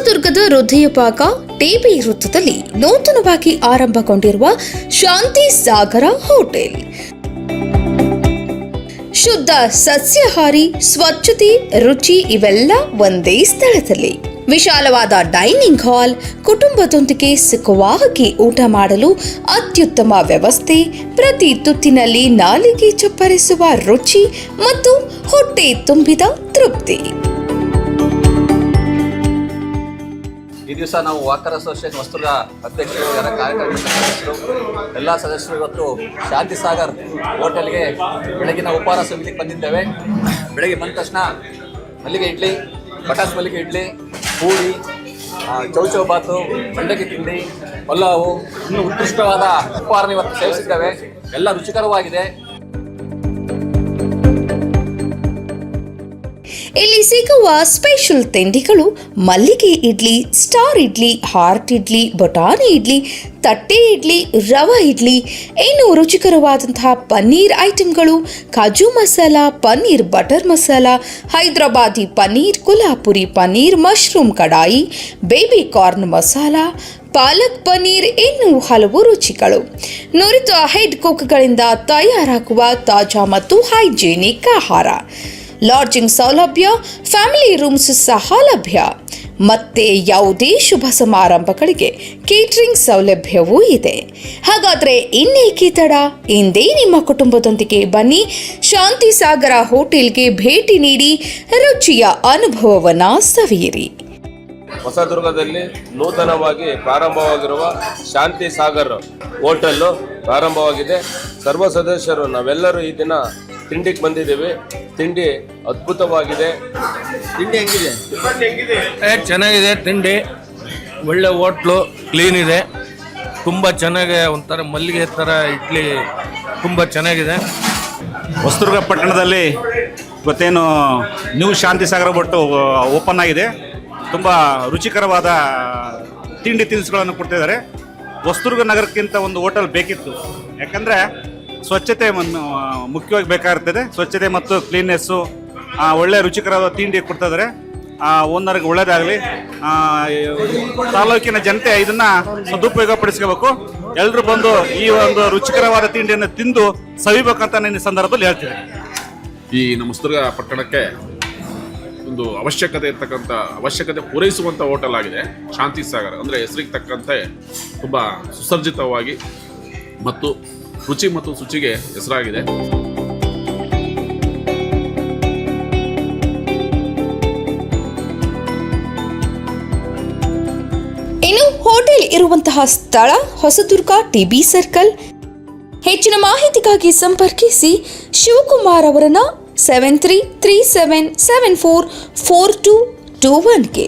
ಹೊಸದುರ್ಗದ ಹೃದಯಭಾಗ TB ವೃತ್ತದಲ್ಲಿ ನೂತನವಾಗಿ ಆರಂಭಗೊಂಡಿರುವ ಶಾಂತಿ ಸಾಗರ hotel. ಶುದ್ಧ ಸಸ್ಯಾಹಾರಿ, ಸ್ವಚ್ಛತೆ, ರುಚಿ ಇವೆಲ್ಲ ಒಂದೇ ಸ್ಥಳದಲ್ಲಿ. ವಿಶಾಲವಾದ ಡೈನಿಂಗ್ ಹಾಲ್, ಕುಟುಂಬದೊಂದಿಗೆ ಸುಖವಾಗಿ ಊಟ ಮಾಡಲು ಅತ್ಯುತ್ತಮ ವ್ಯವಸ್ಥೆ, ಪ್ರತಿ ತುತ್ತಿನಲ್ಲಿ ನಾಲಿಗೆ ಚಪ್ಪರಿಸುವ ರುಚಿ ಮತ್ತು ಹೊಟ್ಟೆ ತುಂಬಿದ ತೃಪ್ತಿ. ಈ ದಿವಸ ನಾವು ವಾಕರ್ ಅಸೋಸಿಯೇಷನ್ ವಸ್ತುಗಳ ಅಧ್ಯಕ್ಷರು, ಕಾರ್ಯಕಾರಿ ಸದಸ್ಯರು, ಎಲ್ಲ ಸದಸ್ಯರು ಇವತ್ತು ಶಾಂತಿ ಸಾಗರ್ ಹೋಟೆಲ್ಗೆ ಬೆಳಗಿನ ಉಪಹಾರ ಸಮಿತಿಗೆ ಬಂದಿದ್ದೇವೆ. ಬೆಳಗ್ಗೆ ಬಂದ ತಕ್ಷಣ ಮಲ್ಲಿಗೆ ಇಡ್ಲಿ, ಬಟಾಸ್ ಮಲ್ಲಿಗೆ ಇಡ್ಲಿ, ಪೂರಿ, ಚೌಚೌ ಬಾತು, ಮಂಡಕ್ಕಿ ತಿಂಡಿ, ಪಲಾವು, ಇನ್ನೂ ಉತ್ಕೃಷ್ಟವಾದ ಉಪಹಾರ ಇವತ್ತು ಸೇವಿಸಿದ್ದೇವೆ. ಎಲ್ಲ ರುಚಿಕರವಾಗಿದೆ. ಇಲ್ಲಿ ಸಿಗುವ ಸ್ಪೆಷಲ್ ತಿಂಡಿಗಳು ಮಲ್ಲಿಗೆ ಇಡ್ಲಿ, ಸ್ಟಾರ್ ಇಡ್ಲಿ, ಹಾರ್ಟ್ ಇಡ್ಲಿ, ಬಟಾಣಿ ಇಡ್ಲಿ, ತಟ್ಟೆ ಇಡ್ಲಿ, ರವಾ ಇಡ್ಲಿ, ಇನ್ನು ರುಚಿಕರವಾದಂತಹ ಪನ್ನೀರ್ ಐಟಮ್ಗಳು, ಕಾಜು ಮಸಾಲ, ಪನ್ನೀರ್ ಬಟರ್ ಮಸಾಲ, ಹೈದರಾಬಾದಿ ಪನ್ನೀರ್, ಕೊಲ್ಹಾಪುರಿ ಪನ್ನೀರ್, ಮಶ್ರೂಮ್ ಕಡಾಯಿ, ಬೇಬಿ ಕಾರ್ನ್ ಮಸಾಲ, ಪಾಲಕ್ ಪನ್ನೀರ್, ಇನ್ನೂ ಹಲವು ರುಚಿಗಳು. ನುರಿತ ಹೆಡ್ ಕುಕ್ಗಳಿಂದ ತಯಾರಾಗುವ ತಾಜಾ ಮತ್ತು ಹೈಜೀನಿಕ್ ಆಹಾರ. ಲಾಡ್ಜಿಂಗ್ ಸೌಲಭ್ಯ, ಫ್ಯಾಮಿಲಿ ರೂಮ್ಸ್ ಸಹ ಲಭ್ಯ. ಮತ್ತೆ ಯಾವುದೇ ಶುಭ ಸಮಾರಂಭಗಳಿಗೆ ಕೇಟರಿಂಗ್ ಸೌಲಭ್ಯವೂ ಇದೆ. ಹಾಗಾದರೆ ಇನ್ನೇಕೆ ತಡ? ಇಂದೇ ನಿಮ್ಮ ಕುಟುಂಬದೊಂದಿಗೆ ಬನ್ನಿ, ಶಾಂತಿ ಸಾಗರ ಹೋಟೆಲ್ಗೆ ಭೇಟಿ ನೀಡಿ ರುಚಿಯ ಅನುಭವವನ್ನು ಸವಿಯಿರಿ. ಹೊಸದುರ್ಗದಲ್ಲಿ ನೂತನವಾಗಿ ಪ್ರಾರಂಭವಾಗಿರುವ ಶಾಂತಿ ಸಾಗರ್ ಹೋಟೆಲ್ಲು ಪ್ರಾರಂಭವಾಗಿದೆ. ಸರ್ವ ಸದಸ್ಯರು ನಾವೆಲ್ಲರೂ ಈ ದಿನ ತಿಂಡಿಗೆ ಬಂದಿದ್ದೀವಿ. ತಿಂಡಿ ಅದ್ಭುತವಾಗಿದೆ. ತಿಂಡಿ ಹೆಂಗಿದೆ? ಚೆನ್ನಾಗಿದೆ. ತಿಂಡಿ ಒಳ್ಳೆ ಹೋಟ್ಲು, ಕ್ಲೀನ್ ಇದೆ, ತುಂಬ ಚೆನ್ನಾಗಿ. ಒಂಥರ ಮಲ್ಲಿಗೆ ಥರ ಇಡ್ಲಿ ತುಂಬ ಚೆನ್ನಾಗಿದೆ. ಹೊಸದುರ್ಗ ಪಟ್ಟಣದಲ್ಲಿ ಗೊತ್ತೇನು ನ್ಯೂ ಶಾಂತಿ ಸಾಗರ ಒಟ್ಟು ಓಪನ್ ಆಗಿದೆ. ತುಂಬ ರುಚಿಕರವಾದ ತಿಂಡಿ ತಿನಿಸುಗಳನ್ನು ಕೊಡ್ತಿದ್ದಾರೆ. ಹೊಸದುರ್ಗ ನಗರಕ್ಕಿಂತ ಒಂದು ಹೋಟೆಲ್ ಬೇಕಿತ್ತು. ಯಾಕಂದರೆ ಸ್ವಚ್ಛತೆ ಮುಖ್ಯವಾಗಿ ಬೇಕಾಗಿರ್ತದೆ. ಸ್ವಚ್ಛತೆ ಮತ್ತು ಕ್ಲೀನ್ನೆಸ್ಸು, ಒಳ್ಳೆಯ ರುಚಿಕರವಾದ ತಿಂಡಿ ಕೊಡ್ತಿದ್ದಾರೆ. ಓನರ್ಗೆ ಒಳ್ಳೆಯದಾಗಲಿ. ತಾಲೂಕಿನ ಜನತೆ ಇದನ್ನು ಸದುಪಯೋಗ ಪಡಿಸ್ಕೋಬೇಕು. ಎಲ್ಲರೂ ಬಂದು ಈ ಒಂದು ರುಚಿಕರವಾದ ತಿಂಡಿಯನ್ನು ತಿಂದು ಸವಿಬೇಕಂತ ನಾನು ಈ ಸಂದರ್ಭದಲ್ಲಿ ಹೇಳ್ತೀನಿ. ಈ ನಮ್ಮ ಹೊಸದುರ್ಗ ಪಟ್ಟಣಕ್ಕೆ ಒಂದು ಅವಶ್ಯಕತೆ ಪೂರೈಸುವಂಥ ಹೋಟೆಲ್ ಆಗಿದೆ ಶಾಂತಿ ಸಾಗರ. ಅಂದರೆ ಹೆಸರಿಗೆ ತಕ್ಕಂತೆ ತುಂಬ ಸುಸರ್ಜಿತವಾಗಿ ಮತ್ತು ರುಚಿ ಮತ್ತು ಶುಚಿಗೆ ಹೆಸರಾಗಿದೆ. ಇನ್ನು ಹೋಟೆಲ್ ಇರುವಂತಹ ಸ್ಥಳ ಹೊಸದುರ್ಗ ಟಿಬಿ ಸರ್ಕಲ್. ಹೆಚ್ಚಿನ ಮಾಹಿತಿಗಾಗಿ ಸಂಪರ್ಕಿಸಿ ಶಿವಕುಮಾರ್ ಅವರನ್ನ 7337744221ಗೆ.